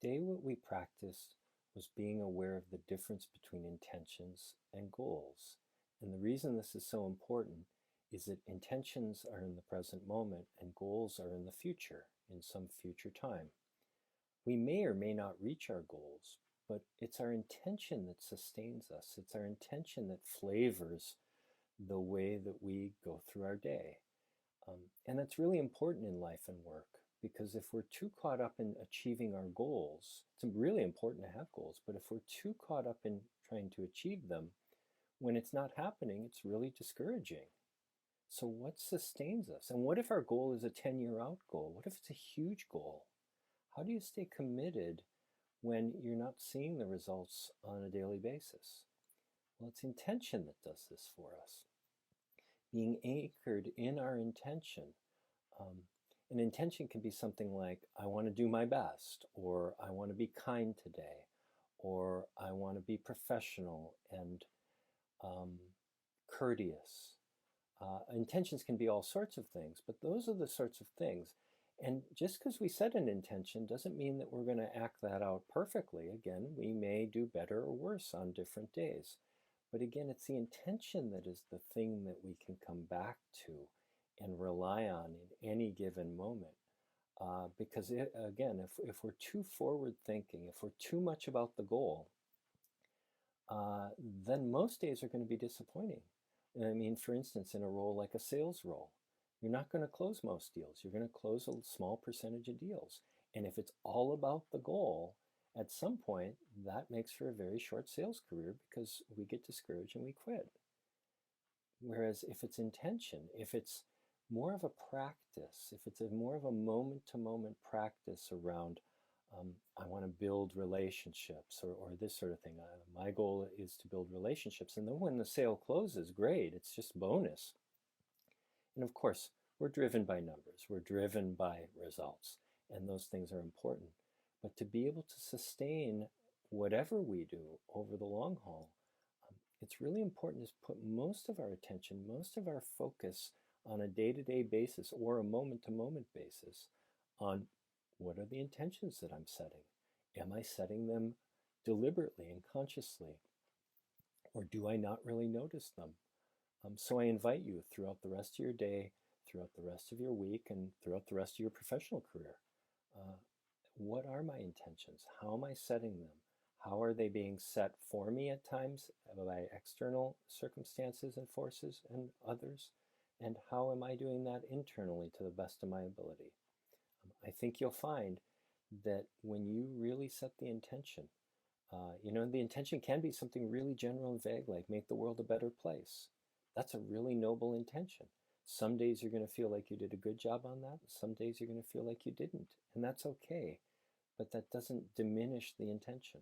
Today, what we practiced was being aware of the difference between intentions and goals. And the reason this is so important is that intentions are in the present moment and goals are in the future, in some future time. We may or may not reach our goals, but it's our intention that sustains us. It's our intention that flavors the way that we go through our day. And that's really important in life and work, because if we're too caught up in achieving our goals, it's really important to have goals, but if we're too caught up in trying to achieve them, when it's not happening, it's really discouraging. So what sustains us? And what if our goal is a 10-year out goal? What if it's a huge goal? How do you stay committed when you're not seeing the results on a daily basis? Well, it's intention that does this for us. Being anchored in our intention. An intention can be something like, I want to do my best, or I want to be kind today, or I want to be professional and courteous. Intentions can be all sorts of things, but those are the sorts of things. And just because we set an intention doesn't mean that we're going to act that out perfectly. Again, we may do better or worse on different days. But again, it's the intention that is the thing that we can come back to and rely on in any given moment. Because again, if we're too forward thinking, if we're too much about the goal, then most days are going to be disappointing. I mean, for instance, in a role like a sales role, you're not going to close most deals. You're going to close a small percentage of deals. And if it's all about the goal, at some point, that makes for a very short sales career because we get discouraged and we quit. Whereas if it's intention, if it's more of a practice, if it's more of a moment-to-moment practice around, I want to build relationships or this sort of thing. My goal is to build relationships. And then when the sale closes, great, it's just bonus. And of course, we're driven by numbers. We're driven by results. And those things are important. But to be able to sustain whatever we do over the long haul, it's really important to put most of our attention, most of our focus on a day-to-day basis or a moment-to-moment basis on what are the intentions that I'm setting? Am I setting them deliberately and consciously? Or do I not really notice them? So I invite you throughout the rest of your day, throughout the rest of your week, and throughout the rest of your professional career, what are my intentions? How am I setting them? How are they being set for me at times by external circumstances and forces and others? And how am I doing that internally to the best of my ability? I think you'll find that when you really set the intention, the intention can be something really general and vague, like make the world a better place. That's a really noble intention. Some days you're going to feel like you did a good job on that. Some days you're going to feel like you didn't. And that's okay. But that doesn't diminish the intention.